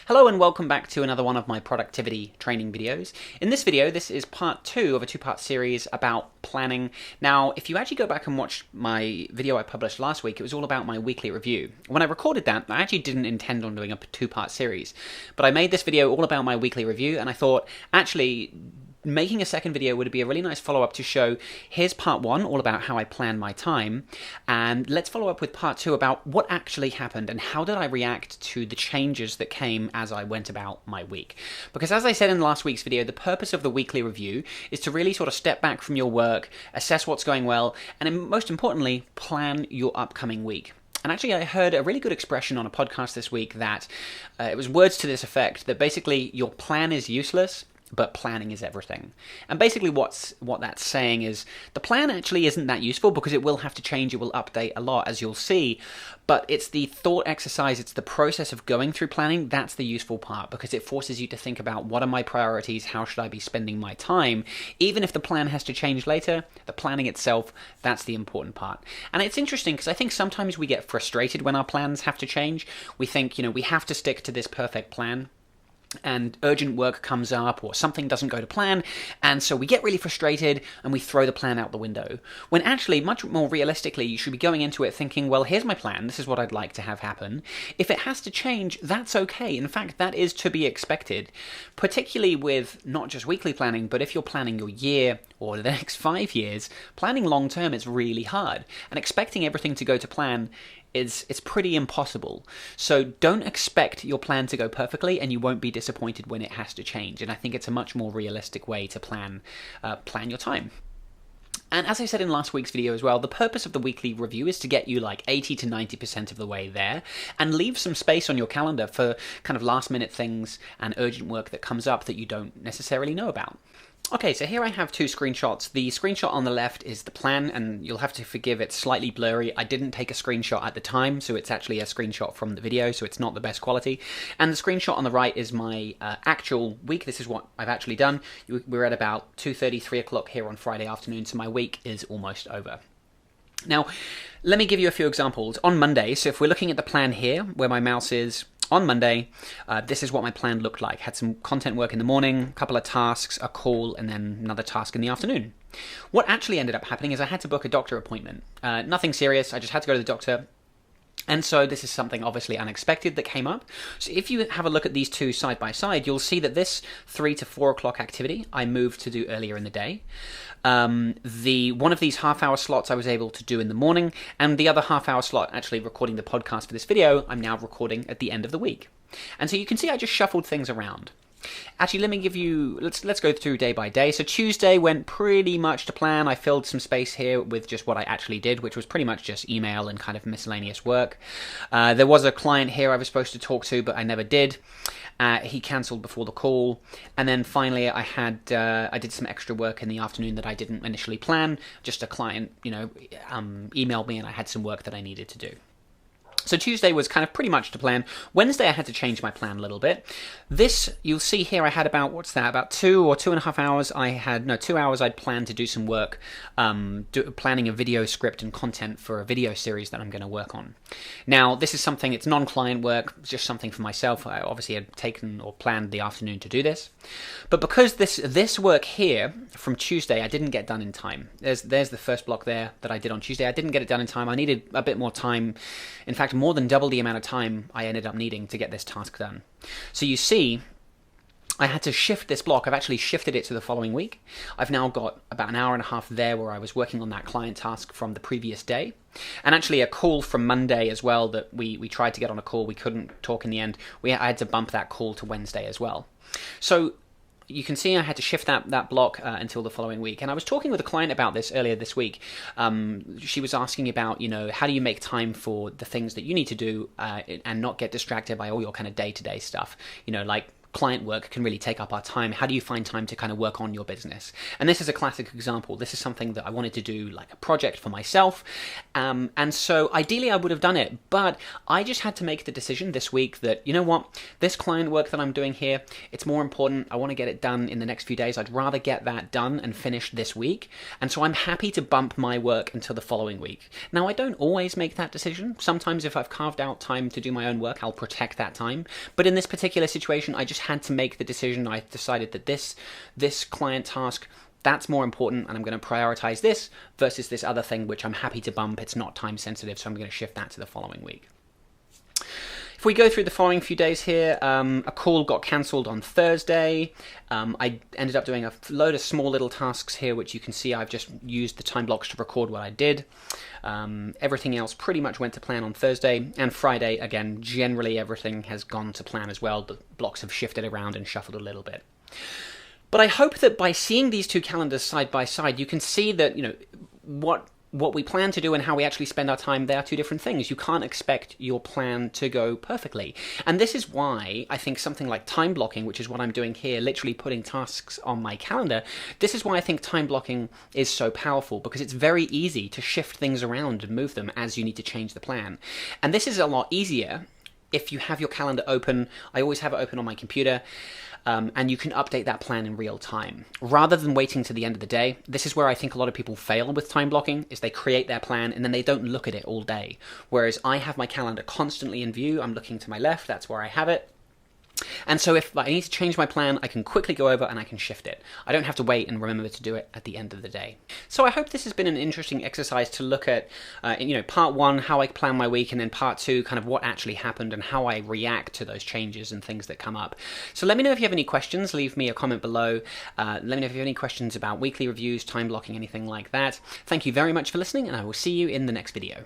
Hello and welcome back to another one of my productivity training videos. In this video, this is part 2 of a two-part series about planning. Now, if you actually go back and watch my video I published last week, it was all about my weekly review. When I recorded that, I actually didn't intend on doing a two-part series, but I made this video all about my weekly review, and I thought, actually, making a second video would be a really nice follow-up to show, here's part 1, all about how I plan my time, and let's follow up with part 2 about what actually happened and how did I react to the changes that came as I went about my week. Because as I said in last week's video, the purpose of the weekly review is to really sort of step back from your work, assess what's going well, and most importantly, plan your upcoming week. And actually, I heard a really good expression on a podcast this week that, it was words to this effect, that basically your plan is useless, but planning is everything. And basically what that's saying is the plan actually isn't that useful because it will have to change, it will update a lot, as you'll see, but it's the thought exercise, it's the process of going through planning, that's the useful part, because it forces you to think about what are my priorities, how should I be spending my time. Even if the plan has to change later, the planning itself, that's the important part. And it's interesting because I think sometimes we get frustrated when our plans have to change. We think, we have to stick to this perfect plan, and urgent work comes up or something doesn't go to plan, and so we get really frustrated and we throw the plan out the window. When actually, much more realistically, you should be going into it thinking, well, here's my plan, this is what I'd like to have happen. If it has to change, that's okay. In fact, that is to be expected, particularly with not just weekly planning, but if you're planning your year or the next 5 years, planning long term is really hard, and expecting everything to go to plan it's pretty impossible. So don't expect your plan to go perfectly, and you won't be disappointed when it has to change. And I think it's a much more realistic way to plan your time. And as I said in last week's video as well, the purpose of the weekly review is to get you like 80 to 90% of the way there and leave some space on your calendar for kind of last minute things and urgent work that comes up that you don't necessarily know about. Okay, so here I have two screenshots. The screenshot on the left is the plan, and you'll have to forgive it's slightly blurry. I didn't take a screenshot at the time, so it's actually a screenshot from the video, so it's not the best quality. And the screenshot on the right is my actual week. This is what I've actually done. We're at about 2:30, 3 o'clock here on Friday afternoon, so my week is almost over. Now, let me give you a few examples. On Monday, so if we're looking at the plan here, where my mouse is, on Monday, this is what my plan looked like. Had some content work in the morning, a couple of tasks, a call, and then another task in the afternoon. What actually ended up happening is I had to book a doctor appointment. Nothing serious, I just had to go to the doctor. And so this is something obviously unexpected that came up. So if you have a look at these two side by side, you'll see that this 3 to 4 o'clock activity I moved to do earlier in the day. One of these half-hour slots I was able to do in the morning, and the other half-hour slot, actually recording the podcast for this video, I'm now recording at the end of the week. And so you can see I just shuffled things around. Actually, let me give you, let's go through day by day. So Tuesday went pretty much to plan. I filled some space here with just what I actually did, which was pretty much just email and kind of miscellaneous work. There was a client here I was supposed to talk to, but I never did. He cancelled before the call. And then finally I did some extra work in the afternoon that I didn't initially plan. Just a client, emailed me and I had some work that I needed to do. So Tuesday was kind of pretty much to plan. Wednesday I had to change my plan a little bit. This, you'll see here, I had about 2 or 2.5 hours. 2 hours I'd planned to do some work, planning a video script and content for a video series that I'm going to work on. Now, this is something, it's non-client work, just something for myself. I obviously had taken or planned the afternoon to do this. But because this work here from Tuesday I didn't get done in time. There's the first block there that I did on Tuesday. I didn't get it done in time. I needed a bit more time. In fact, more than double the amount of time I ended up needing to get this task done. So you see, I had to shift this block. I've actually shifted it to the following week. I've now got about an hour and a half there where I was working on that client task from the previous day. And actually a call from Monday as well that we tried to get on a call. We couldn't talk in the end. I had to bump that call to Wednesday as well. So you can see I had to shift that block until the following week. And I was talking with a client about this earlier this week. She was asking about, how do you make time for the things that you need to do and not get distracted by all your kind of day-to-day stuff, like client work can really take up our time. How do you find time to kind of work on your business? And this is a classic example. This is something that I wanted to do, like a project for myself. And so ideally I would have done it, but I just had to make the decision this week that, you know what, this client work that I'm doing here, it's more important. I want to get it done in the next few days. I'd rather get that done and finished this week. And so I'm happy to bump my work until the following week. Now, I don't always make that decision. Sometimes if I've carved out time to do my own work, I'll protect that time. But in this particular situation, I just had to make the decision. I decided that this client task, that's more important, and I'm going to prioritize this versus this other thing, which I'm happy to bump. It's not time sensitive, so I'm going to shift that to the following week. If we go through the following few days here, a call got cancelled on Thursday. I ended up doing a load of small little tasks here, which you can see I've just used the time blocks to record what I did. Everything else pretty much went to plan on Thursday, and Friday, again, generally everything has gone to plan as well. The blocks have shifted around and shuffled a little bit. But I hope that by seeing these two calendars side by side, you can see that, you know, what we plan to do and how we actually spend our time, they are two different things. You can't expect your plan to go perfectly. And this is why I think something like time blocking, which is what I'm doing here, literally putting tasks on my calendar, this is why I think time blocking is so powerful, because it's very easy to shift things around and move them as you need to change the plan. And this is a lot easier if you have your calendar open. I always have it open on my computer. And you can update that plan in real time. Rather than waiting to the end of the day, this is where I think a lot of people fail with time blocking, is they create their plan and then they don't look at it all day. Whereas I have my calendar constantly in view. I'm looking to my left, that's where I have it. And so if I need to change my plan, I can quickly go over and I can shift it. I don't have to wait and remember to do it at the end of the day. So I hope this has been an interesting exercise to look at, part one, how I plan my week, and then part two, kind of what actually happened and how I react to those changes and things that come up. So let me know if you have any questions. Leave me a comment below. Let me know if you have any questions about weekly reviews, time blocking, anything like that. Thank you very much for listening, and I will see you in the next video.